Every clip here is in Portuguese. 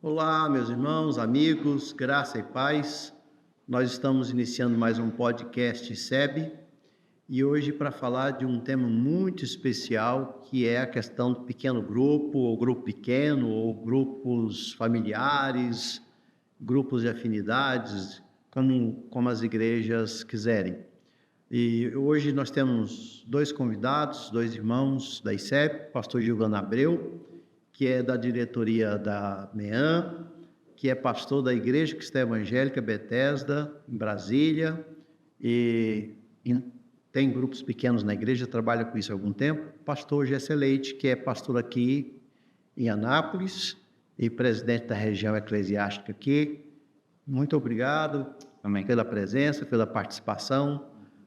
Olá, meus irmãos, amigos, graça e paz. Nós estamos iniciando mais um podcast SEB e hoje para falar de um tema muito especial, que é a questão do pequeno grupo, ou grupo pequeno, ou grupos familiares, grupos de afinidades, como as igrejas quiserem. E hoje nós temos dois convidados, dois irmãos da ICEP, pastor Gilvan Abreu, que é da diretoria da MEAN, que é pastor da Igreja Cristã Evangélica Betesda, em Brasília, e tem grupos pequenos na igreja, trabalha com isso há algum tempo. Pastor Gessé Leite, que é pastor aqui em Anápolis e presidente da região eclesiástica aqui. Muito obrigado pela presença, pela participação,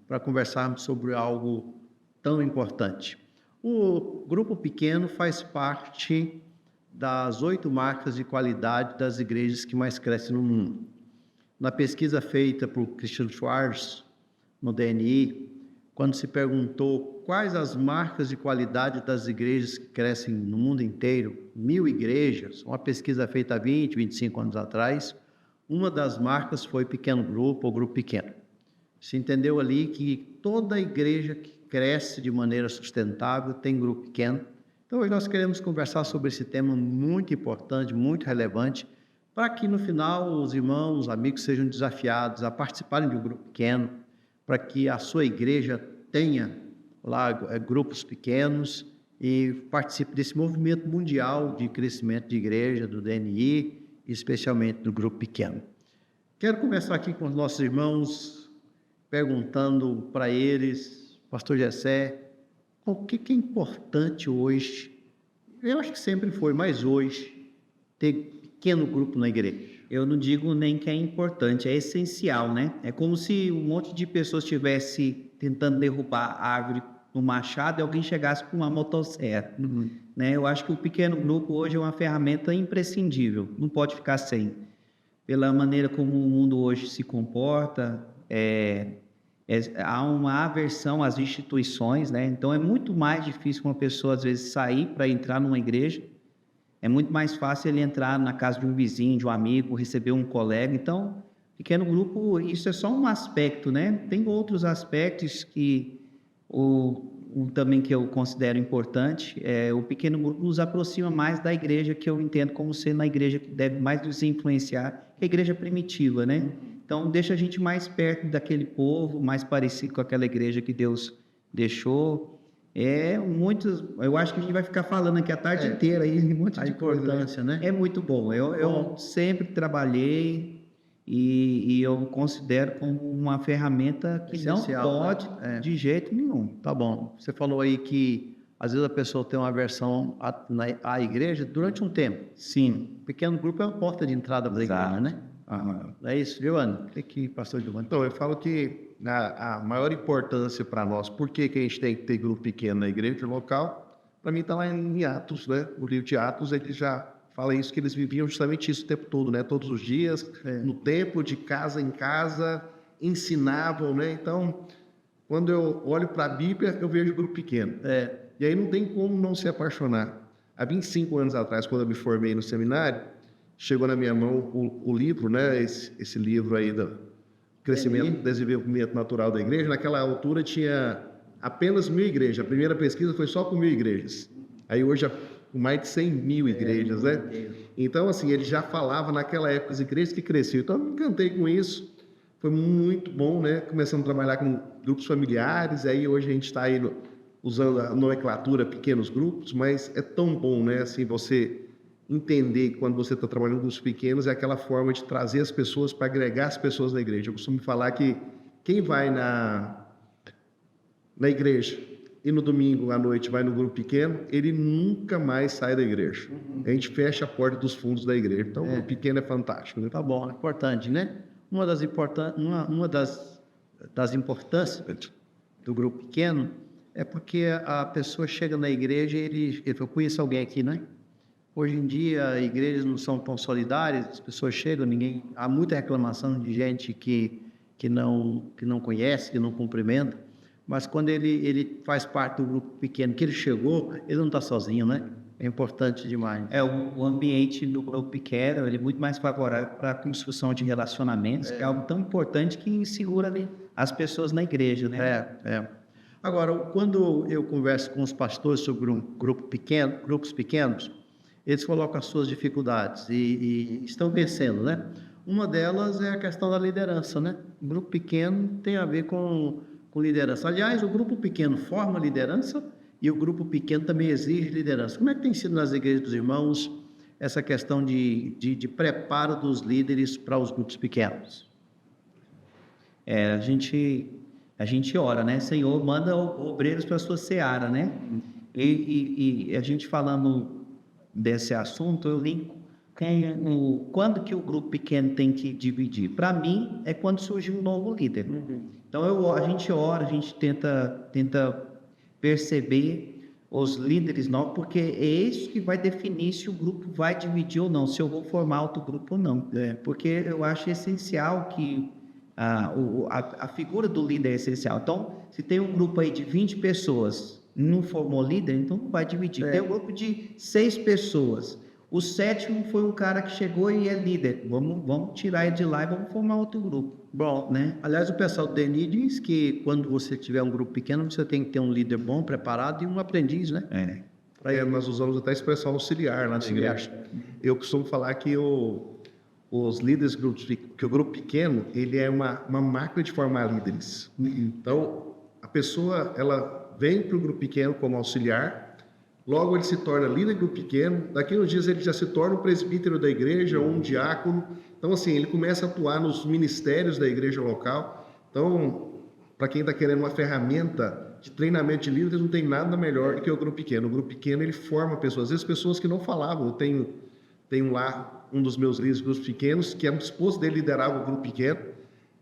para conversarmos sobre algo tão importante. O grupo pequeno faz parte das 8 marcas de qualidade das igrejas que mais crescem no mundo. Na pesquisa feita por Christian Schwartz, no DNI, quando se perguntou quais as marcas de qualidade das igrejas que crescem no mundo inteiro, 1.000 igrejas, uma pesquisa feita há 20, 25 anos atrás, uma das marcas foi pequeno grupo ou grupo pequeno. Se entendeu ali que toda igreja que cresce de maneira sustentável tem grupo pequeno. Então, hoje nós queremos conversar sobre esse tema muito importante, muito relevante, para que no final os irmãos, os amigos sejam desafiados a participarem de um grupo pequeno, para que a sua igreja tenha lá grupos pequenos e participe desse movimento mundial de crescimento de igreja, do DNI, especialmente do grupo pequeno. Quero começar aqui com os nossos irmãos, perguntando para eles, pastor Gessé, o que é importante hoje? Eu acho que sempre foi, mas hoje, ter pequeno grupo na igreja. Eu não digo nem que é importante, é essencial, né? É como se um monte de pessoas estivesse tentando derrubar a árvore no machado e alguém chegasse com uma motosserra, né? Eu acho que o pequeno grupo hoje é uma ferramenta imprescindível, não pode ficar sem. Pela maneira como o mundo hoje se comporta, há uma aversão às instituições, né? Então é muito mais difícil uma pessoa às vezes sair para entrar numa igreja. É muito mais fácil ele entrar na casa de um vizinho, de um amigo, receber um colega. Então, pequeno grupo, isso é só um aspecto, né? Tem outros aspectos que também que eu considero importante. O pequeno grupo nos aproxima mais da igreja, que eu entendo como sendo a igreja que deve mais nos influenciar, que é a igreja primitiva, né? Então, deixa a gente mais perto daquele povo, mais parecido com aquela igreja que Deus deixou. Eu acho que a gente vai ficar falando aqui a tarde inteira aí, um monte de coisa. Importância, né? É muito bom. Eu sempre trabalhei e eu considero como uma ferramenta que Essencial, não pode de jeito nenhum. Tá bom. Você falou aí que às vezes a pessoa tem uma aversão à igreja durante um tempo. Sim. O pequeno grupo é uma porta de entrada da igreja, né? É isso, Giovanni? O que pastor Giovanni? Então, eu falo que a maior importância para nós, por que a gente tem que ter grupo pequeno na igreja local, para mim está lá em Atos, né? O livro de Atos, ele já fala isso, que eles viviam justamente isso o tempo todo, né? Todos os dias, no templo, de casa em casa, ensinavam, né? Então, quando eu olho para a Bíblia, eu vejo grupo pequeno. E aí não tem como não se apaixonar. Há 25 anos atrás, quando eu me formei no seminário, chegou na minha mão o livro, né? Esse livro aí do Crescimento, Desenvolvimento Natural da Igreja. Naquela altura tinha apenas 1.000 igrejas. A primeira pesquisa foi só com 1.000 igrejas. Aí hoje com mais de 100.000 igrejas, né? Então, assim, ele já falava naquela época as igrejas que cresciam. Então, eu me encantei com isso. Foi muito bom, né? Começamos a trabalhar com grupos familiares. Aí hoje a gente está aí usando a nomenclatura pequenos grupos, mas é tão bom, né? Assim, você entender que quando você está trabalhando com os pequenos é aquela forma de trazer as pessoas para agregar as pessoas na igreja. Eu costumo falar que quem vai na igreja e no domingo à noite vai no grupo pequeno, ele nunca mais sai da igreja. A gente fecha a porta dos fundos da igreja. Então, o pequeno é fantástico, né? Tá bom, é importante, né? Uma das importâncias do grupo pequeno é porque a pessoa chega na igreja e ele fala, eu conheço alguém aqui, né? Hoje em dia, igrejas não são tão solidárias, as pessoas chegam, há muita reclamação de gente que não conhece, que não cumprimenta, mas quando ele faz parte do grupo pequeno, que ele chegou, ele não está sozinho, né? É importante demais. O ambiente do grupo pequeno, ele é muito mais favorável para a construção de relacionamentos, que é algo tão importante que segura ali as pessoas na igreja, né? Agora, quando eu converso com os pastores sobre um grupo pequeno, grupos pequenos, eles colocam as suas dificuldades e estão vencendo, né? Uma delas é a questão da liderança, né? O grupo pequeno tem a ver com liderança. Aliás, o grupo pequeno forma liderança e o grupo pequeno também exige liderança. Como é que tem sido nas igrejas dos irmãos essa questão de preparo dos líderes para os grupos pequenos? A gente ora, né? Senhor, manda obreiros para a sua seara, né? E a gente falando desse assunto, eu linko quando que o grupo pequeno tem que dividir. Para mim, é quando surge um novo líder. Então, a gente ora, a gente tenta perceber os líderes novos, porque é isso que vai definir se o grupo vai dividir ou não, se eu vou formar outro grupo ou não. Porque eu acho essencial que a figura do líder é essencial. Então, se tem um grupo aí de 20 pessoas, não formou líder, então não vai dividir. Tem um grupo de 6 pessoas. O 7º foi um cara que chegou e é líder. Vamos tirar ele de lá e vamos formar outro grupo. Bom, né? Aliás, o pessoal do DNI diz que quando você tiver um grupo pequeno, você tem que ter um líder bom, preparado e um aprendiz, né? Nós usamos até a expressão auxiliar lá na igreja. Eu costumo falar que os líderes, que o grupo pequeno, ele é uma máquina de formar líderes. Então, a pessoa, ela vem para o grupo pequeno como auxiliar, logo ele se torna líder do grupo pequeno, daqui a uns dias ele já se torna um presbítero da igreja ou um diácono. Então, assim, ele começa a atuar nos ministérios da igreja local. Então, para quem está querendo uma ferramenta de treinamento de líderes, não tem nada melhor do que o grupo pequeno. O grupo pequeno, ele forma pessoas, às vezes pessoas que não falavam. Eu tenho lá um dos meus líderes de grupos pequenos, que é o esposo dele liderava o grupo pequeno,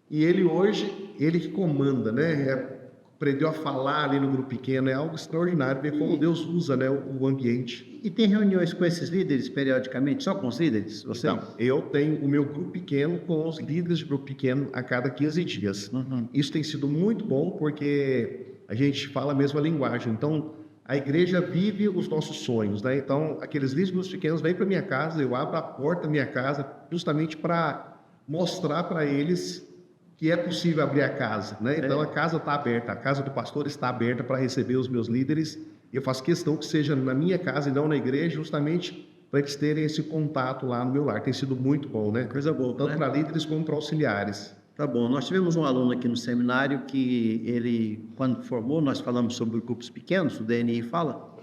e ele hoje, ele que comanda, né? Aprendeu a falar ali no grupo pequeno, é algo extraordinário, ver como Deus usa, né, o ambiente. E tem reuniões com esses líderes periodicamente, só com os líderes? Você? Então, eu tenho o meu grupo pequeno com os líderes de grupo pequeno a cada 15 dias. Isso tem sido muito bom, porque a gente fala a mesma linguagem. Então, a igreja vive os nossos sonhos, né? Então, aqueles líderes de grupos pequenos vêm para minha casa, eu abro a porta da minha casa justamente para mostrar para eles que é possível abrir a casa, né? Então, a casa está aberta, a casa do pastor está aberta para receber os meus líderes. E eu faço questão que seja na minha casa e não na igreja, justamente para eles terem esse contato lá no meu lar. Tem sido muito bom, né? Coisa boa, tanto né? para líderes como para auxiliares. Tá bom. Nós tivemos um aluno aqui no seminário que ele, quando formou, nós falamos sobre grupos pequenos, o DNI fala,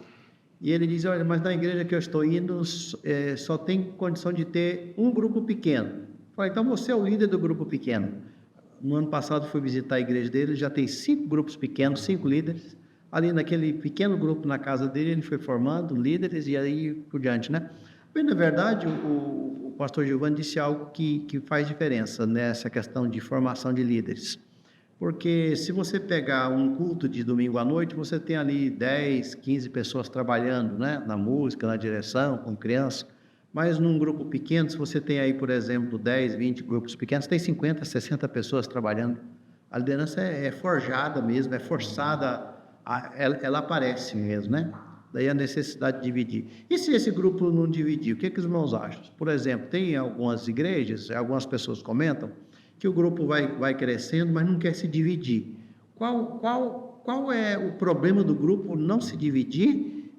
e ele diz, olha, mas na igreja que eu estou indo, só tem condição de ter um grupo pequeno. Eu falei, então você é o líder do grupo pequeno. No ano passado fui visitar a igreja dele, já tem 5 grupos pequenos, 5 líderes. Ali naquele pequeno grupo na casa dele, ele foi formando líderes e aí por diante, né? Bem, na verdade, o pastor Giovanni disse algo que faz diferença nessa questão de formação de líderes. Porque se você pegar um culto de domingo à noite, você tem ali 10, 15 pessoas trabalhando, né? Na música, na direção, com crianças. Mas num grupo pequeno, se você tem aí, por exemplo, 10, 20 grupos pequenos, tem 50, 60 pessoas trabalhando. A liderança é forjada mesmo, é forçada, ela aparece mesmo, né? Daí a necessidade de dividir. E se esse grupo não dividir, o que os irmãos acham? Por exemplo, tem algumas igrejas, algumas pessoas comentam, que o grupo vai crescendo, mas não quer se dividir. Qual é o problema do grupo não se dividir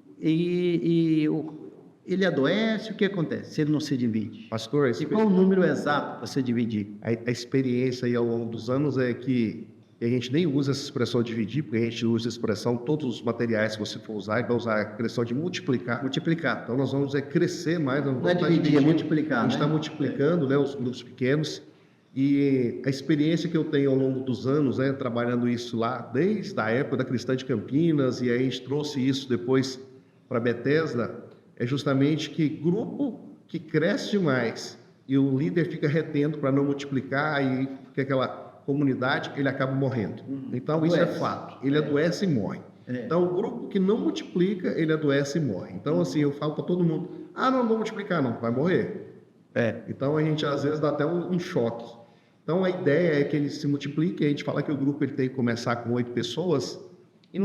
ele adoece, o que acontece se ele não se divide? Pastor, e qual o número exato para se dividir? A experiência aí ao longo dos anos é que a gente nem usa essa expressão dividir, porque a gente usa a expressão, todos os materiais que você for usar, vai usar a expressão de multiplicar. Multiplicar. Então nós vamos crescer mais. Não é dividir, é multiplicar. A gente está multiplicando, né, os grupos pequenos. E a experiência que eu tenho ao longo dos anos, né, trabalhando isso lá, desde a época da Cristã de Campinas, e aí a gente trouxe isso depois para Bethesda, é justamente que grupo que cresce demais e o líder fica retendo para não multiplicar e que aquela comunidade, ele acaba morrendo. Então, isso é fato. Ele adoece e morre. Então, o grupo que não multiplica, ele adoece e morre. Então, assim, eu falo para todo mundo, não vou multiplicar não, vai morrer. Então, a gente às vezes dá até um choque. Então, a ideia é que ele se multiplique, a gente fala que o grupo ele tem que começar com 8 pessoas e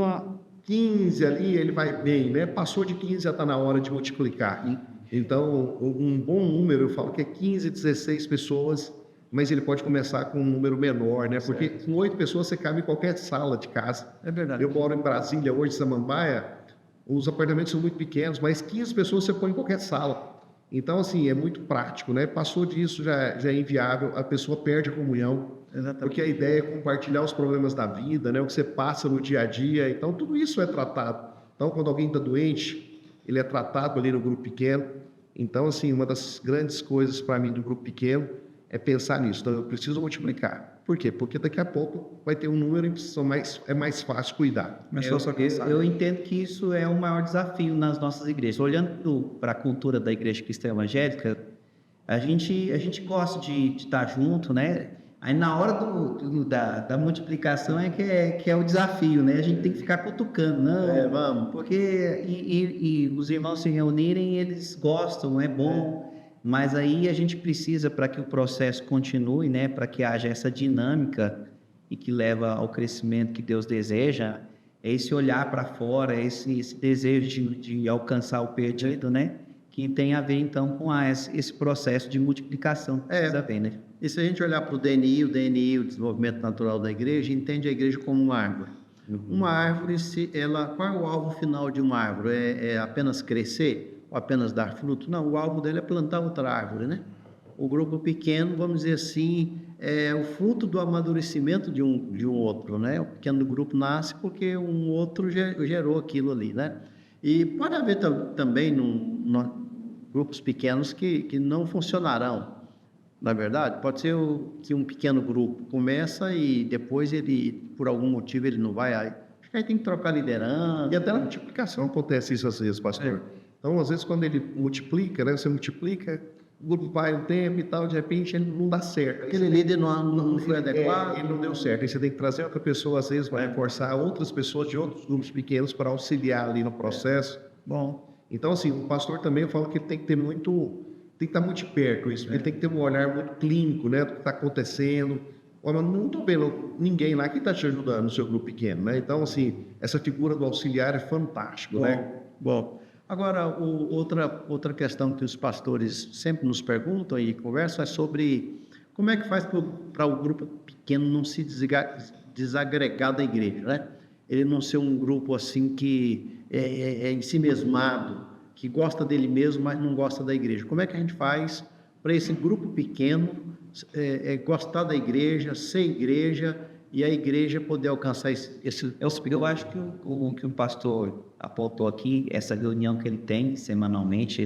15 ali, ele vai bem, né? Passou de 15, já está na hora de multiplicar. Então, um bom número, eu falo que é 15, 16 pessoas, mas ele pode começar com um número menor, né? Porque com 8 pessoas você cabe em qualquer sala de casa. É verdade. Eu moro em Brasília, hoje, Samambaia, os apartamentos são muito pequenos, mas 15 pessoas você põe em qualquer sala. Então, assim, é muito prático, né? Passou disso, já é inviável, a pessoa perde a comunhão. Exatamente. Porque a ideia é compartilhar os problemas da vida, né? O que você passa no dia a dia. Então, tudo isso é tratado. Então, quando alguém está doente, ele é tratado ali no grupo pequeno. Então, assim, uma das grandes coisas para mim do grupo pequeno é pensar nisso. Então, eu preciso multiplicar. Por quê? Porque daqui a pouco vai ter um número e é mais fácil cuidar. Mas Eu entendo que isso é o maior desafio nas nossas igrejas. Olhando para a cultura da igreja cristã evangélica, a gente gosta de estar junto, né? Aí na hora da multiplicação que é o desafio, né? A gente tem que ficar cutucando, não? Vamos. Porque e os irmãos se reunirem, eles gostam, é bom. Mas aí a gente precisa, para que o processo continue, né? Para que haja essa dinâmica e que leva ao crescimento que Deus deseja, é esse olhar para fora, esse desejo de alcançar o perdido, né? Que tem a ver, então, com esse processo de multiplicação que precisa haver, né? E se a gente olhar para o DNI, o Desenvolvimento Natural da Igreja, entende a igreja como uma árvore. Uma árvore, qual é o alvo final de uma árvore? É apenas crescer ou apenas dar fruto? Não, o alvo dele é plantar outra árvore, né? O grupo pequeno, vamos dizer assim, é o fruto do amadurecimento de um outro, né? O pequeno grupo nasce porque um outro gerou aquilo ali, né? E pode haver também grupos pequenos que não funcionarão. Na verdade, pode ser que um pequeno grupo começa e depois ele, por algum motivo, ele não vai. Acho que aí tem que trocar liderança. E até na multiplicação acontece isso às vezes, pastor. Então, às vezes, quando ele multiplica, né? Você multiplica, o grupo vai um tempo e tal, de repente ele não dá certo. Aquele líder não foi adequado. Ele não deu certo. Aí você tem que trazer outra pessoa, às vezes vai reforçar outras pessoas de outros grupos pequenos para auxiliar ali no processo. Bom. Então, assim, o pastor também, eu falo que ele tem que ter tem que estar muito de perto isso. Ele tem que ter um olhar muito clínico, né, do que está acontecendo. Olha, não estou vendo ninguém lá que está te ajudando no seu grupo pequeno, né? Então, assim, essa figura do auxiliar é fantástico, né? Bom. Agora, outra questão que os pastores sempre nos perguntam e conversam é sobre como é que faz para o grupo pequeno não se desagregar da igreja, né? Ele não ser um grupo assim que é em si mesmado, que gosta dele mesmo, mas não gosta da igreja. Como é que a gente faz para esse grupo pequeno gostar da igreja, ser igreja e a igreja poder alcançar esse... Eu acho que o que o pastor apontou aqui, essa reunião que ele tem semanalmente,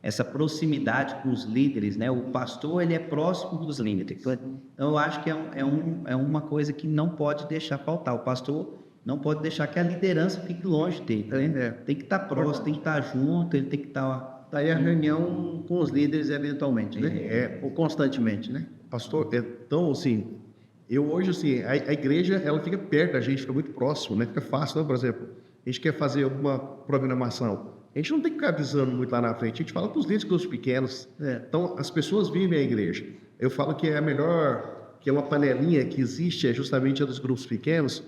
essa proximidade com os líderes, né? O pastor, ele é próximo dos líderes. Então, eu acho que é uma coisa que não pode deixar faltar. O pastor não pode deixar que a liderança fique longe dele, né? Tem que estar próximo, tem que estar junto, ele tem que estar... Daí a reunião com os líderes eventualmente, né? Ou constantemente, né? Pastor, então, assim, eu hoje, assim, a igreja, ela fica perto da gente, fica muito próximo, né? Fica fácil, né? Por exemplo, a gente quer fazer alguma programação, a gente não tem que ficar avisando muito lá na frente, a gente fala para os líderes, com os pequenos. Então, as pessoas vivem a igreja. Eu falo que que é uma panelinha que existe, é justamente a dos grupos pequenos,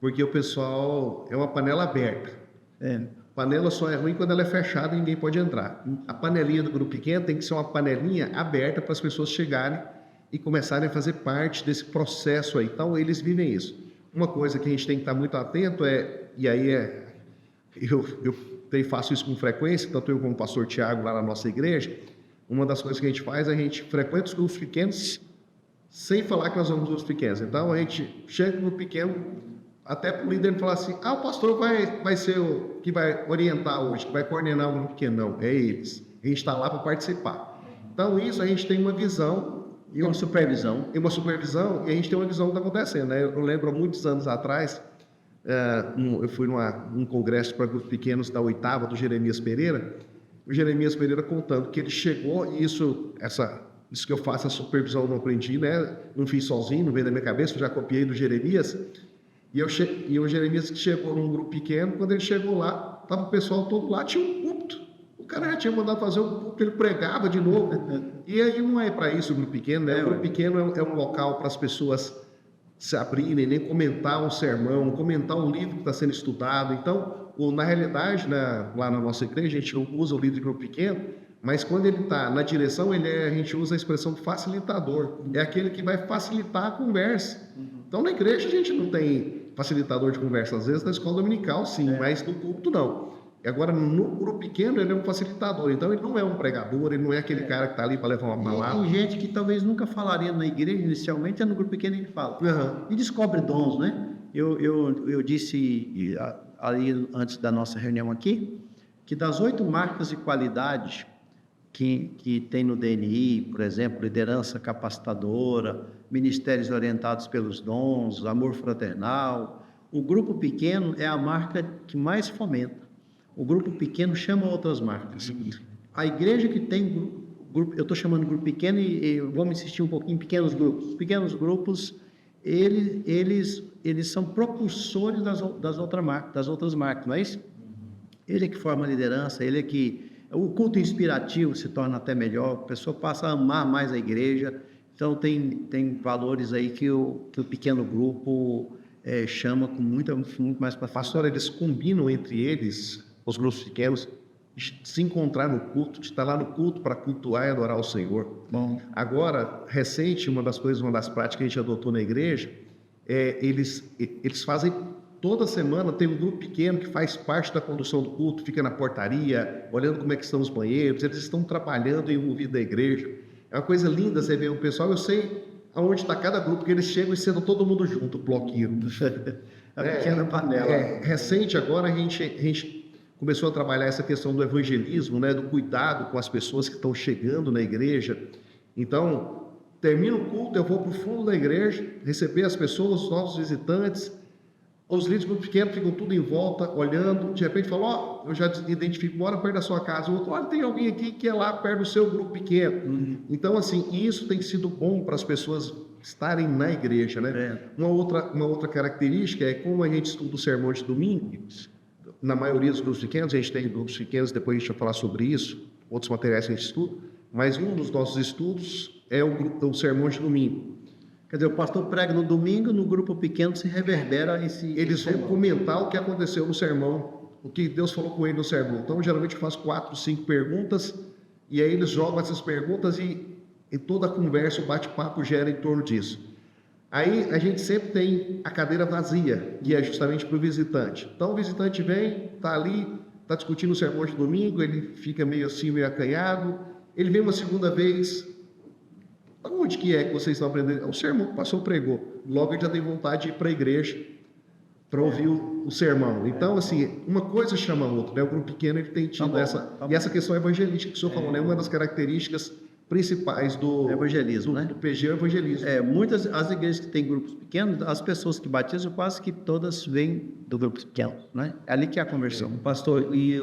porque o pessoal é uma panela aberta. Panela só é ruim quando ela é fechada e ninguém pode entrar. A panelinha do grupo pequeno tem que ser uma panelinha aberta para as pessoas chegarem e começarem a fazer parte desse processo aí. Então, eles vivem isso. Uma coisa que a gente tem que estar muito atento eu faço isso com frequência, tanto eu como o pastor Tiago lá na nossa igreja, uma das coisas que a gente faz é a gente frequenta os grupos pequenos sem falar que nós vamos nos grupos pequenos. Então, a gente chega no grupo pequeno, até para o líder falar assim, o pastor vai ser o que vai orientar hoje, que vai coordenar o grupo pequeno. Não, é eles. A gente está lá para participar. Então, isso a gente tem uma visão e uma supervisão. E a gente tem uma visão do que está acontecendo, né? Eu lembro, há muitos anos atrás, eu fui num congresso para grupos pequenos da 8ª, do Jeremias Pereira, o Jeremias Pereira contando que ele chegou, e isso que eu faço, a supervisão eu não aprendi, né? Não fiz sozinho, não veio da minha cabeça, eu já copiei do Jeremias, e o Jeremias chegou num grupo pequeno, quando ele chegou lá, estava o pessoal todo lá, tinha um púlpito. O cara já tinha mandado fazer um púlpito, ele pregava de novo. E aí não é para isso o grupo pequeno, né? O grupo pequeno é um local para as pessoas se abrirem, nem comentar um sermão, comentar um livro que está sendo estudado. Então, na realidade, né, lá na nossa igreja, a gente não usa o líder de grupo pequeno, mas quando ele está na direção, a gente usa a expressão facilitador. É aquele que vai facilitar a conversa. Então, na igreja, a gente não tem facilitador de conversa. Às vezes, na escola dominical, sim, mas no culto, não. E agora, no grupo pequeno, ele é um facilitador. Então, ele não é um pregador, ele não é aquele cara que está ali para levar uma palavra. Tem gente que talvez nunca falaria na igreja inicialmente, no grupo pequeno ele fala. Uhum. E descobre dons, né? Eu disse ali antes da nossa reunião aqui, que das 8 marcas de qualidade que tem no DNI, por exemplo, liderança capacitadora, ministérios orientados pelos dons, amor fraternal, o grupo pequeno é a marca que mais fomenta. O grupo pequeno chama outras marcas. A igreja que tem grupo, eu estou chamando de grupo pequeno e vamos insistir um pouquinho em pequenos grupos. Pequenos grupos, eles são propulsores das outras marcas, não é isso? Ele é que forma a liderança, ele é que... O culto inspirativo se torna até melhor, a pessoa passa a amar mais a igreja. Então, tem valores aí que o pequeno grupo chama com muito mais para... Pastor, eles combinam entre eles, os grupos pequenos, de se encontrar no culto, de estar lá no culto para cultuar e adorar o Senhor. Bom. Agora, recente, uma das práticas que a gente adotou na igreja, eles fazem... Toda semana tem um grupo pequeno que faz parte da condução do culto, fica na portaria, olhando como é que estão os banheiros, eles estão trabalhando envolvido da igreja. É uma coisa linda você ver o pessoal, eu sei aonde está cada grupo, que eles chegam e sentam todo mundo junto, o bloquinho. A pequena panela. Recente agora a gente começou a trabalhar essa questão do evangelismo, né, do cuidado com as pessoas que estão chegando na igreja. Então, termina o culto, eu vou para o fundo da igreja, receber as pessoas, os nossos visitantes. Os líderes muito pequenos ficam tudo em volta, olhando, de repente falam, eu já identifico, mora perto da sua casa. O outro, olha, tem alguém aqui que é lá perto do seu grupo pequeno. Então, assim, isso tem sido bom para as pessoas estarem na igreja, né? Uma outra característica é como a gente estuda o sermão de domingo. Na maioria dos grupos pequenos, a gente tem grupos pequenos, depois a gente vai falar sobre isso, outros materiais que a gente estuda, mas um dos nossos estudos é o sermão de domingo. Quer dizer, o pastor prega no domingo, no grupo pequeno se reverbera Eles vão comentar o que aconteceu no sermão, o que Deus falou com ele no sermão. Então, geralmente eu faço 4, 5 perguntas, e aí eles jogam essas perguntas e toda a conversa, o bate-papo gera em torno disso. Aí a gente sempre tem a cadeira vazia, que é justamente para o visitante. Então o visitante vem, está ali, está discutindo o sermão de domingo, ele fica meio assim, meio acanhado, ele vem uma segunda vez... Onde que é que vocês estão aprendendo? O sermão que o pastor pregou. Logo ele já tem vontade de ir para a igreja para ouvir o sermão. Então, assim, uma coisa chama a outra, né? O grupo pequeno ele tem tido e essa questão evangelística que o senhor falou, né? Uma das características principais do evangelismo, né? Do PG é o evangelismo. Muitas as igrejas que têm grupos pequenos, as pessoas que batizam quase que todas vêm do grupo pequeno, né? É ali que é a conversão. Pastor, e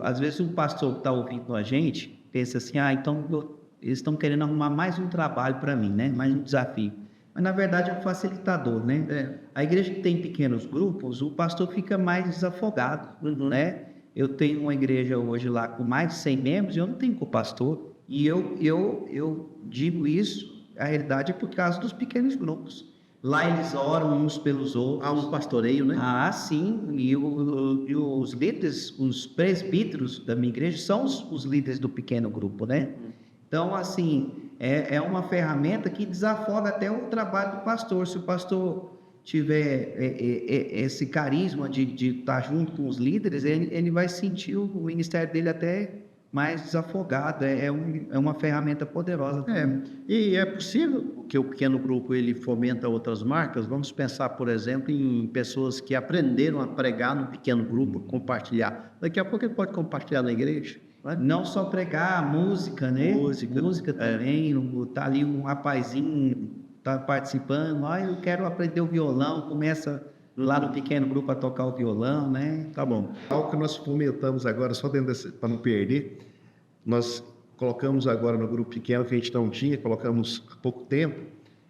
às vezes um pastor que está ouvindo a gente pensa assim, então eles estão querendo arrumar mais um trabalho para mim, né? Mais um desafio. Mas, na verdade, é um facilitador, né? A igreja que tem pequenos grupos, o pastor fica mais desafogado, né? Eu tenho uma igreja hoje lá com mais de 100 membros e eu não tenho co-pastor. E eu digo isso, a realidade é por causa dos pequenos grupos. Lá eles oram uns pelos outros. Há um pastoreio, né? Sim. E os líderes, os presbíteros da minha igreja são os líderes do pequeno grupo, né? Então, assim, é uma ferramenta que desafoga até o trabalho do pastor. Se o pastor tiver esse carisma de estar junto com os líderes, ele vai sentir o ministério dele até mais desafogado. É uma ferramenta poderosa. E é possível que o pequeno grupo ele fomenta outras marcas. Vamos pensar, por exemplo, em pessoas que aprenderam a pregar no pequeno grupo, compartilhar. Daqui a pouco ele pode compartilhar na igreja. Não só pregar, música, né? Música também. Tá ali um rapazinho, tá participando. Eu quero aprender o violão. Começa lá no pequeno grupo a tocar o violão, né? Tá bom. Algo que nós fomentamos agora, só para não perder, nós colocamos agora no grupo pequeno, que a gente não tinha, colocamos há pouco tempo,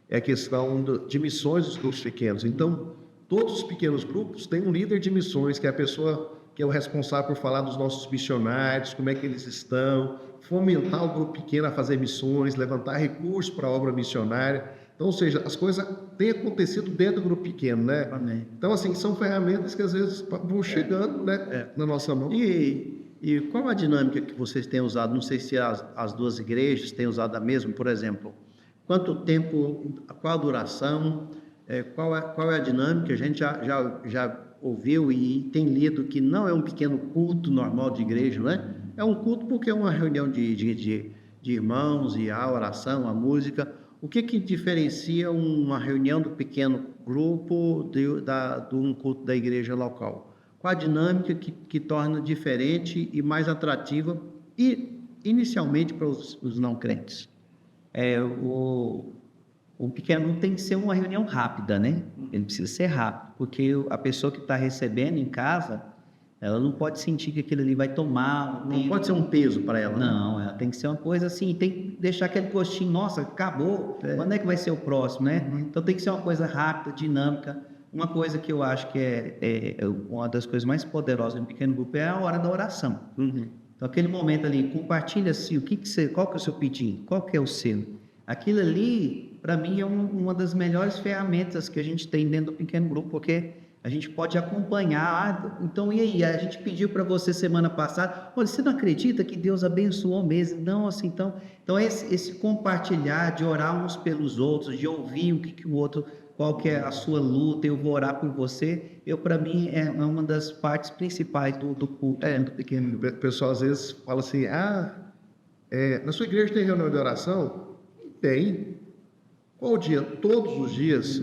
é a questão de missões dos grupos pequenos. Então, todos os pequenos grupos têm um líder de missões, que é a pessoa que é o responsável por falar dos nossos missionários, como é que eles estão, fomentar o grupo pequeno a fazer missões, levantar recursos para a obra missionária, Então, ou seja, as coisas têm acontecido dentro do grupo pequeno, né? Amém. Então, assim, são ferramentas que às vezes vão chegando, né, na nossa mão. E qual a dinâmica que vocês têm usado? Não sei se as duas igrejas têm usado a mesma, por exemplo. Quanto tempo, qual a duração, qual é a dinâmica? A gente já ouviu e tem lido que não é um pequeno culto normal de igreja, não é? É um culto porque é uma reunião de irmãos e a oração, a música. O que diferencia uma reunião do pequeno grupo de um culto da igreja local? Qual a dinâmica que torna diferente e mais atrativa, inicialmente para os não crentes? O pequeno grupo tem que ser uma reunião rápida, né? Ele precisa ser rápido, porque a pessoa que está recebendo em casa, ela não pode sentir que aquilo ali vai tomar. Não pode ser um peso para ela, né? Não, ela tem que ser uma coisa assim, tem que deixar aquele gostinho, nossa, acabou, quando é que vai ser o próximo, né? Então tem que ser uma coisa rápida, dinâmica. Uma coisa que eu acho que é uma das coisas mais poderosas no pequeno grupo é a hora da oração. Então aquele momento ali, compartilha assim, qual que é o seu pedido, qual que é o seu. Aquilo ali, para mim, é uma das melhores ferramentas que a gente tem dentro do pequeno grupo, porque a gente pode acompanhar. Então, e aí? A gente pediu para você semana passada. Olha, você não acredita que Deus abençoou mesmo? Não, assim, então esse compartilhar, de orar uns pelos outros, de ouvir o que o outro, qual que é a sua luta, eu vou orar por você. Para mim, é uma das partes principais do culto do pequeno grupo. O pessoal às vezes fala assim, na sua igreja tem reunião de oração? Tem. Qual dia? Todos os dias.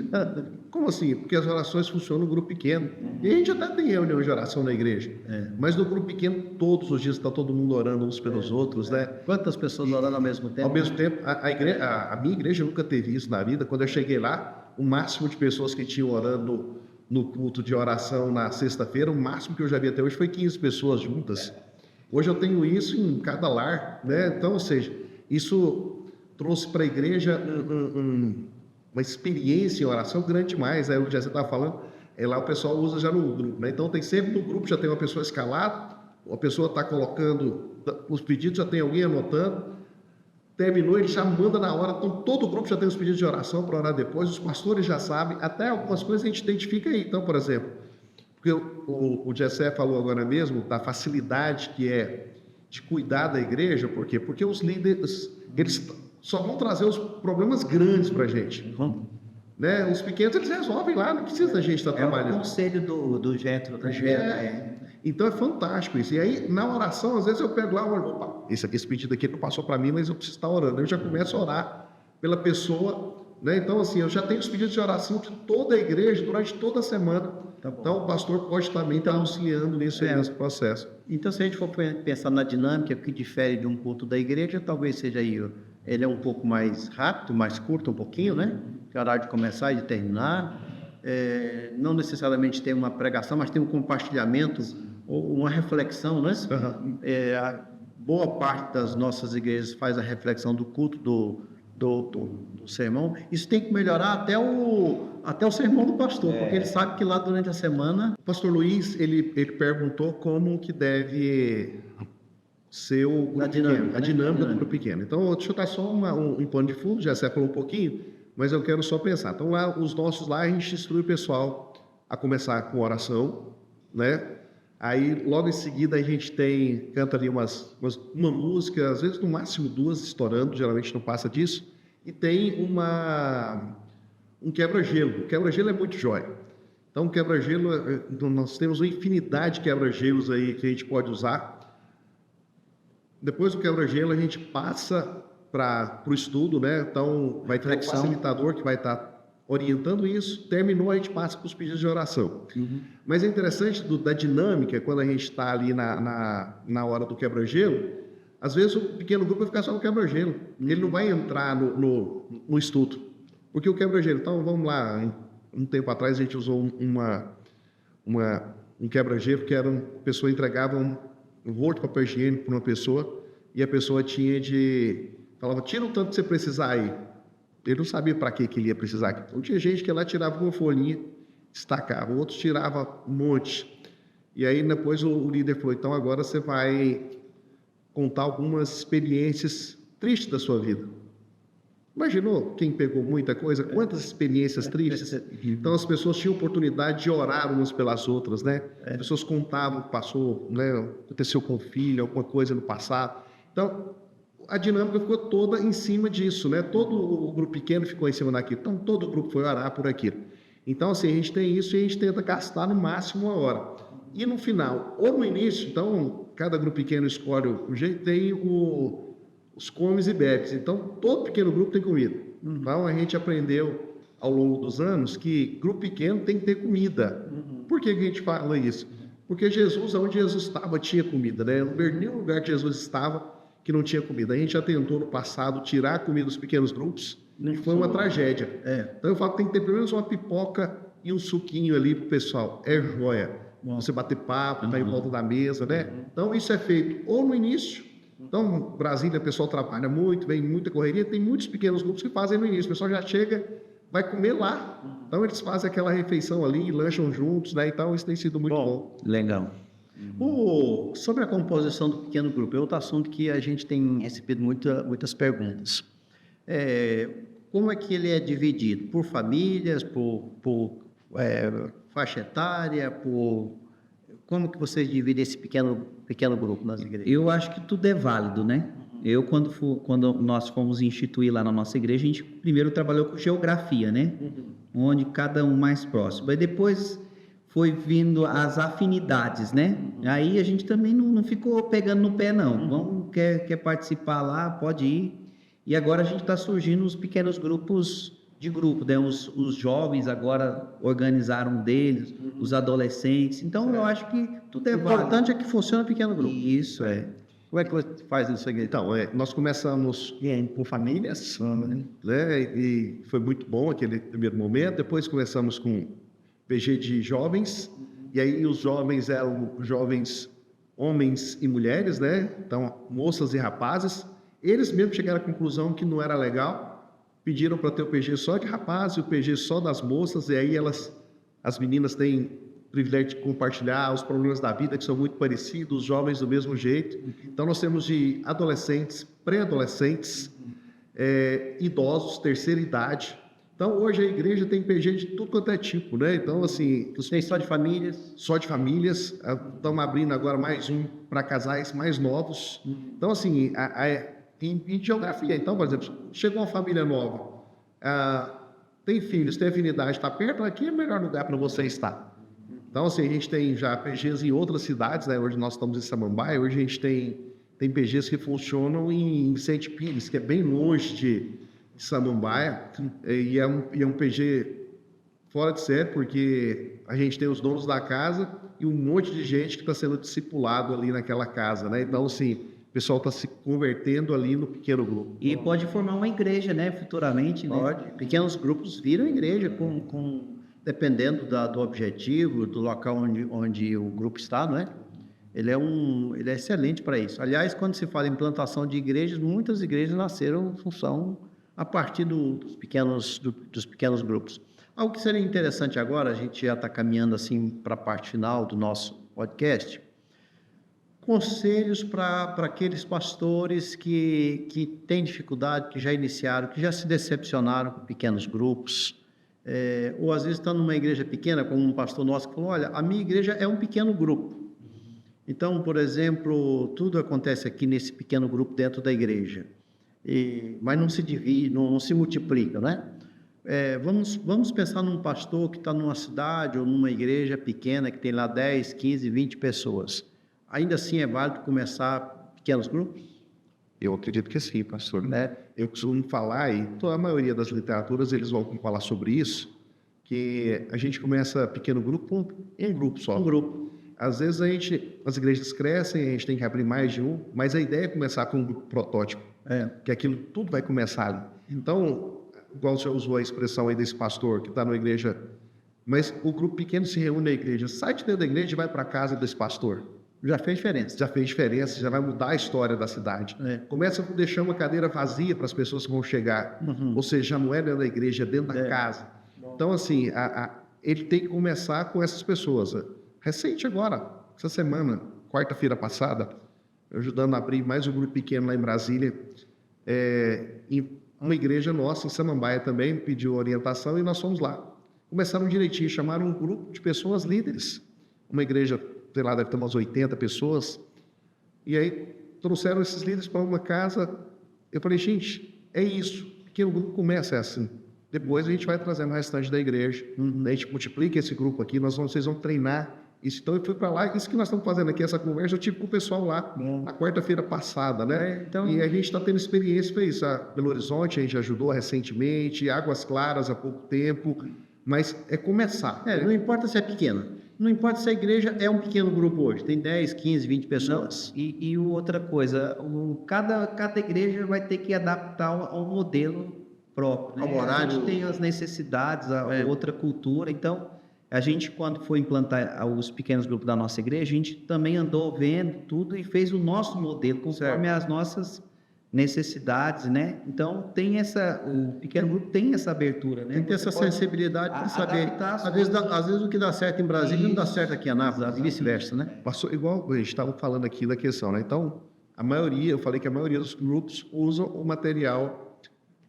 Como assim? Porque as orações funcionam no grupo pequeno. E a gente até tem reunião de oração na igreja. Mas no grupo pequeno, todos os dias está todo mundo orando uns pelos outros, né? Quantas pessoas orando ao mesmo tempo? Ao mesmo tempo, a minha igreja nunca teve isso na vida. Quando eu cheguei lá, o máximo de pessoas que tinham orando no culto de oração na sexta-feira, o máximo que eu já vi até hoje foi 15 pessoas juntas. Hoje eu tenho isso em cada lar, né? Então, ou seja, isso trouxe para a igreja uma experiência em oração grande demais. Aí o José estava falando, lá o pessoal usa já no grupo, né? Então tem sempre no grupo, já tem uma pessoa escalada, a pessoa está colocando os pedidos, já tem alguém anotando, terminou, ele já manda na hora, então todo o grupo já tem os pedidos de oração para orar depois, os pastores já sabem, até algumas coisas a gente identifica aí. Então, por exemplo, porque o Jessé falou agora mesmo da facilidade que é de cuidar da igreja, por quê? Porque os líderes, eles só vão trazer os problemas grandes para a gente. Né? Os pequenos eles resolvem lá, não precisa da gente estar trabalhando. É o conselho do Jétro. Então é fantástico isso. E aí, na oração, às vezes eu pego lá, opa, esse pedido aqui não passou para mim, mas eu preciso estar orando. Eu já começo a orar pela pessoa, né? Então, assim, eu já tenho os pedidos de oração de toda a igreja durante toda a semana. Então, o pastor pode também estar auxiliando nesse processo. Então, se a gente for pensar na dinâmica, o que difere de um culto da igreja, talvez seja aí, ele é um pouco mais rápido, mais curto um pouquinho, né? Que é o horário de começar e de terminar. Não necessariamente tem uma pregação, mas tem um compartilhamento ou uma reflexão, né? A boa parte das nossas igrejas faz a reflexão do culto do sermão. Isso tem que melhorar até o sermão do pastor, porque ele sabe que lá durante a semana... O pastor Luiz, ele perguntou como que deve ser a dinâmica do grupo pequeno. Então, deixa eu dar só um pano de fundo, já você falou um pouquinho, mas eu quero só pensar. Então, lá, os nossos lá, a gente instrui o pessoal a começar com oração, né? Aí, logo em seguida, a gente canta ali uma música, às vezes no máximo 2 estourando, geralmente não passa disso, e tem um quebra-gelo. O quebra-gelo é muito jóia. Então, o quebra-gelo, nós temos uma infinidade de quebra-gelos aí que a gente pode usar. Depois do quebra-gelo, a gente passa para o estudo, né? Então, vai ter um facilitador que vai estar orientando isso. Terminou, a gente passa para os pedidos de oração. Mas é interessante da dinâmica, quando a gente está ali na hora do quebra-gelo, às vezes o pequeno grupo vai ficar só no quebra-gelo. Ele não vai entrar no estudo. Porque o quebra-gelo... Então, vamos lá. Um tempo atrás, a gente usou um quebra-gelo que era a pessoa entregava um rolo de papel higiênico para uma pessoa e a pessoa falava, tira o tanto que você precisar aí. Ele não sabia para que ele ia precisar. Então, tinha gente que lá tirava uma folhinha, destacava, outros tirava um monte. E aí, depois, o líder falou, então, agora você vai contar algumas experiências tristes da sua vida. Imaginou quem pegou muita coisa, quantas experiências tristes? Então as pessoas tinham oportunidade de orar umas pelas outras, né? As pessoas contavam, passou, né? Aconteceu com o filho, alguma coisa no passado. Então a dinâmica ficou toda em cima disso, né? Todo o grupo pequeno ficou em cima daquilo. Então todo o grupo foi orar por aquilo. Então assim, a gente tem isso e a gente tenta gastar no máximo uma hora. E no final, ou no início, então cada grupo pequeno escolhe o jeito, tem os comes e bebes. Então, todo pequeno grupo tem comida. Então, a gente aprendeu ao longo dos anos que grupo pequeno tem que ter comida. Por que a gente fala isso? Porque Jesus, onde Jesus estava, tinha comida, né? Não vejo nenhum lugar que Jesus estava que não tinha comida. A gente já tentou no passado tirar a comida dos pequenos grupos e foi uma tragédia. Então, eu falo que tem que ter pelo menos uma pipoca e um suquinho ali pro pessoal. É joia. Você bater papo, tá em volta da mesa, né? Então, isso é feito ou no início. Então, Brasília, o pessoal trabalha muito, vem muita correria, tem muitos pequenos grupos que fazem no início. O pessoal já chega, vai comer lá. Então, eles fazem aquela refeição ali, lancham juntos, né? Então, isso tem sido muito bom. Legal. Sobre a composição do pequeno grupo, é outro assunto que a gente tem recebido muitas perguntas. Como é que ele é dividido? Por famílias, por faixa etária, como que vocês dividem esse pequeno grupo nas igrejas? Eu acho que tudo é válido, né? Quando nós fomos instituir lá na nossa igreja, a gente primeiro trabalhou com geografia, né? Onde cada um mais próximo. Aí depois foi vindo as afinidades, né? Aí a gente também não ficou pegando no pé, não. Quer participar lá, pode ir. E agora a gente está surgindo os pequenos grupos de grupo, né? Os jovens agora organizaram deles, os adolescentes. Então, eu acho que tudo é válido. O importante é que funcione o pequeno grupo. Isso, Como é que você faz isso aqui? Então, nós começamos com famílias, né? E foi muito bom aquele primeiro momento. Depois começamos com PG de jovens, e aí os jovens eram jovens homens e mulheres, né? Então, moças e rapazes. Eles mesmos chegaram à conclusão que não era legal, pediram para ter o PG só de rapazes e o PG só das moças, e aí as meninas têm privilégio de compartilhar os problemas da vida, que são muito parecidos, os jovens do mesmo jeito. Então, nós temos de adolescentes, pré-adolescentes, idosos, terceira idade. Então, hoje a igreja tem PG de tudo quanto é tipo, né? Então, assim... Tem só de famílias? Só de famílias. Estamos abrindo agora mais um para casais mais novos. Então, assim, em geografia. Então, por exemplo, chegou uma família nova, tem filhos, tem afinidade, está perto, aqui é o melhor lugar para você estar. Então, assim, a gente tem já PGs em outras cidades, né? Hoje nós estamos em Samambaia, hoje a gente tem PGs que funcionam em Vicente Pires, que é bem longe de Samambaia, e é um PG fora de série, porque a gente tem os donos da casa e um monte de gente que está sendo discipulado ali naquela casa, né? Então, assim, o pessoal está se convertendo ali no pequeno grupo. E pode formar uma igreja, né? Futuramente, né? Pode. Pequenos grupos viram igreja dependendo do objetivo, do local onde o grupo está, não é? Ele é excelente para isso. Aliás, quando se fala em implantação de igrejas, muitas igrejas nasceram em função a partir dos pequenos grupos. Algo que seria interessante agora, a gente já está caminhando assim para a parte final do nosso podcast, conselhos para aqueles pastores que têm dificuldade, que já iniciaram, que já se decepcionaram com pequenos grupos, ou às vezes estão numa igreja pequena, como um pastor nosso que falou, olha, a minha igreja é um pequeno grupo. Então, por exemplo, tudo acontece aqui nesse pequeno grupo dentro da igreja, mas não se divide, não se multiplica, né? Vamos pensar num pastor que está numa cidade ou numa igreja pequena, que tem lá 10, 15, 20 pessoas. Ainda assim é válido começar pequenos grupos? Eu acredito que sim, pastor. Né? Eu costumo falar, e toda a maioria das literaturas eles vão falar sobre isso, que a gente começa pequeno grupo em grupo só. Um grupo. Às vezes as igrejas crescem, a gente tem que abrir mais de um, mas a ideia é começar com um grupo protótipo, que aquilo tudo vai começar ali. Então, igual o senhor usou a expressão aí desse pastor que está na igreja, mas o grupo pequeno se reúne na igreja, sai de dentro da igreja e vai para a casa desse pastor. Já fez diferença. Já fez diferença, já vai mudar a história da cidade. Começa a deixar uma cadeira vazia para as pessoas que vão chegar. Ou seja, já não é dentro da igreja, é dentro da casa. Então, assim, ele tem que começar com essas pessoas. Recente agora, essa semana, quarta-feira passada, ajudando a abrir mais um grupo pequeno lá em Brasília, uma igreja nossa em Samambaia também pediu orientação e nós fomos lá. Começaram direitinho, chamaram um grupo de pessoas líderes. Uma igreja, sei lá, deve ter umas 80 pessoas. E aí trouxeram esses líderes para uma casa. Eu falei, gente, é isso. Porque o grupo começa assim. Depois a gente vai trazendo o restante da igreja. A gente multiplica esse grupo aqui, vocês vão treinar isso. Então eu fui para lá, isso que nós estamos fazendo aqui, essa conversa, eu tive com o pessoal lá na quarta-feira passada, né? Então... E a gente está tendo experiência para isso. A Belo Horizonte a gente ajudou recentemente, Águas Claras há pouco tempo, mas é começar. Não importa se é pequena, não importa se a igreja é um pequeno grupo hoje, tem 10, 15, 20 pessoas. E outra coisa, cada igreja vai ter que adaptar ao modelo próprio, né? Ao horário. A gente tem as necessidades, outra cultura. Então, a gente, quando foi implantar os pequenos grupos da nossa igreja, a gente também andou vendo tudo e fez o nosso modelo conforme as nossas necessidades, né? Então, o pequeno grupo tem essa abertura, né? Tem que ter essa sensibilidade para saber. Às vezes o que dá certo em Brasília não dá certo aqui em Anápolis, e vice-versa, né? Passou igual a gente estava falando aqui da questão, né? Então, eu falei que a maioria dos grupos usam o material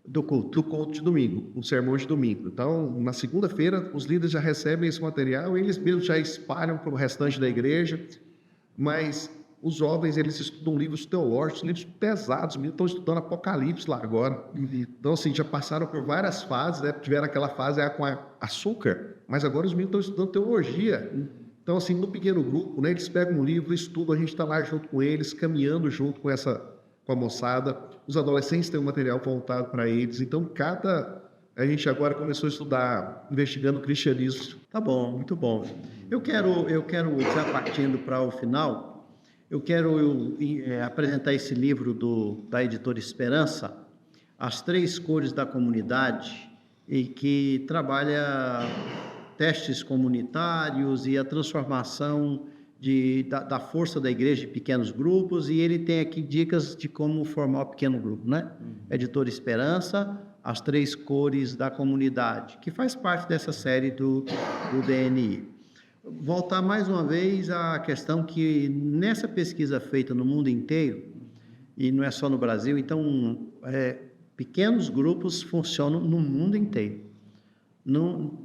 do culto de domingo, o sermão de domingo. Então, na segunda-feira, os líderes já recebem esse material, eles mesmos já espalham para o restante da igreja, mas os jovens, eles estudam livros teológicos, livros pesados, os meninos estão estudando Apocalipse lá agora. Então, assim, já passaram por várias fases, né? Tiveram aquela fase com açúcar, mas agora os meninos estão estudando teologia. Então, assim, no pequeno grupo, né? Eles pegam um livro, estudam, a gente está lá junto com eles, caminhando junto com a moçada. Os adolescentes têm um material voltado para eles. Então, a gente agora começou a estudar, investigando o cristianismo. Tá bom, muito bom. Eu quero já partindo para o final, eu quero apresentar esse livro da editora Esperança, As Três Cores da Comunidade, e que trabalha testes comunitários e a transformação da força da igreja de pequenos grupos, e ele tem aqui dicas de como formar um pequeno grupo, né? Editora Esperança, As Três Cores da Comunidade, que faz parte dessa série do DNI. Voltar mais uma vez à questão que nessa pesquisa feita no mundo inteiro, e não é só no Brasil, então pequenos grupos funcionam no mundo inteiro.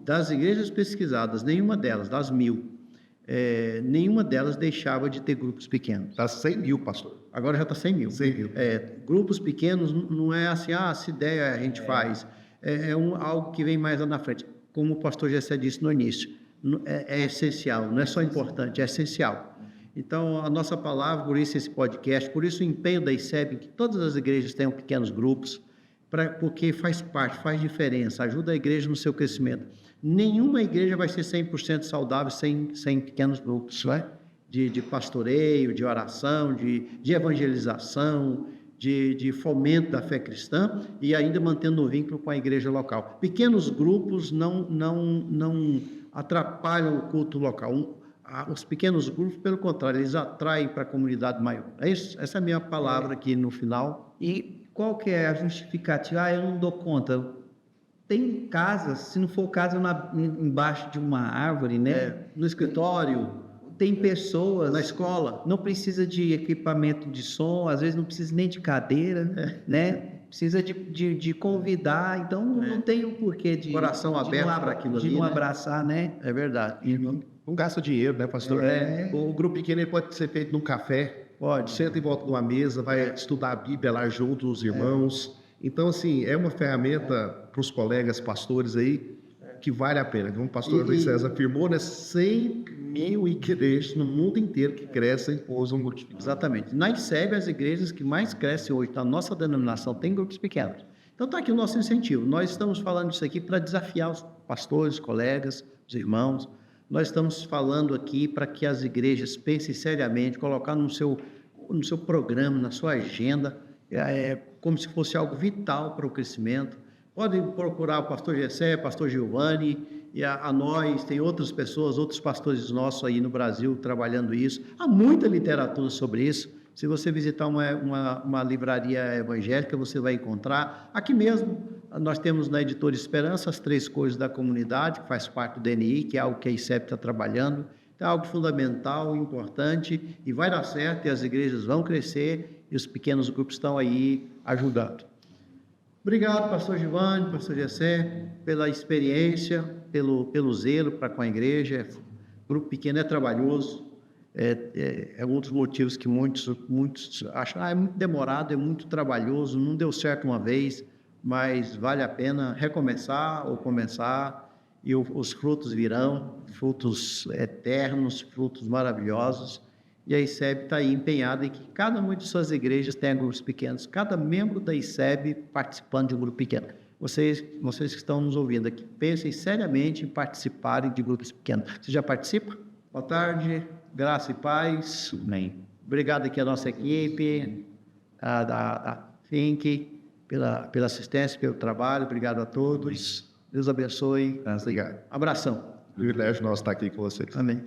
Das igrejas pesquisadas, nenhuma delas, das 1.000, nenhuma delas deixava de ter grupos pequenos. Está 100 mil, pastor. Agora já está 100 mil. 100 mil. Grupos pequenos não é assim, essa ideia a gente faz. Algo que vem mais lá na frente. Como o pastor Gessé disse no início, é essencial, não é só importante, é essencial. Então, a nossa palavra, por isso esse podcast, por isso o empenho da ICEB, que todas as igrejas tenham pequenos grupos, porque faz parte, faz diferença, ajuda a igreja no seu crescimento. Nenhuma igreja vai ser 100% saudável sem pequenos grupos, não é? De pastoreio, de oração, de evangelização, de fomento da fé cristã e ainda mantendo o vínculo com a igreja local. Pequenos grupos não atrapalham o culto local. Os pequenos grupos, pelo contrário, eles atraem para a comunidade maior. É isso? Essa é a minha palavra aqui no final. E qual que é a justificativa? Eu não dou conta. Tem casas, se não for casa embaixo de uma árvore, né? No escritório, tem pessoas... na escola. Não precisa de equipamento de som, às vezes não precisa nem de cadeira, né? Precisa de convidar, então não tem o porquê de... Coração aberto para aquilo ali, de não né? abraçar, né? É verdade. Não gasta dinheiro, né, pastor? O grupo pequeno ele pode ser feito num café. Pode. Senta em volta de uma mesa, vai estudar a Bíblia lá junto, os irmãos. Então, assim, é uma ferramenta para os colegas pastores aí que vale a pena. Como o pastor Luiz César afirmou, né? 100 mil igrejas no mundo inteiro que crescem usam grupos pequenos. Exatamente. Na ICEB, as igrejas que mais crescem hoje, na nossa denominação, tem grupos pequenos. Então está aqui o nosso incentivo. Nós estamos falando isso aqui para desafiar os pastores, colegas, os irmãos. Nós estamos falando aqui para que as igrejas pensem seriamente, colocar no seu programa, na sua agenda, como se fosse algo vital para o crescimento. Podem procurar o pastor Gessé, pastor Giovanni, e a nós, tem outras pessoas, outros pastores nossos aí no Brasil trabalhando isso. Há muita literatura sobre isso. Se você visitar uma livraria evangélica, você vai encontrar. Aqui mesmo, nós temos na Editora Esperança As Três Cores da Comunidade, que faz parte do DNI, que é algo que a ICEP está trabalhando. Então, é algo fundamental, importante, e vai dar certo, e as igrejas vão crescer, e os pequenos grupos estão aí ajudando. Obrigado, pastor Giovanni, pastor Jessé, pela experiência, pelo zelo para com a igreja. Grupo pequeno é trabalhoso, é um dos motivos que muitos acham, é muito demorado, é muito trabalhoso, não deu certo uma vez, mas vale a pena recomeçar ou começar, e os frutos virão, frutos eternos, frutos maravilhosos. E a ICEB está aí empenhada em que cada uma de suas igrejas tenha grupos pequenos, cada membro da ICEB participando de um grupo pequeno. Vocês que estão nos ouvindo aqui, pensem seriamente em participarem de grupos pequenos. Você já participa? Boa tarde, graça e paz. Amém. Obrigado aqui à nossa equipe, da Think, pela assistência, pelo trabalho. Obrigado a todos. Deus abençoe. Obrigado. Abração. Privilégio nosso estar aqui com vocês. Amém.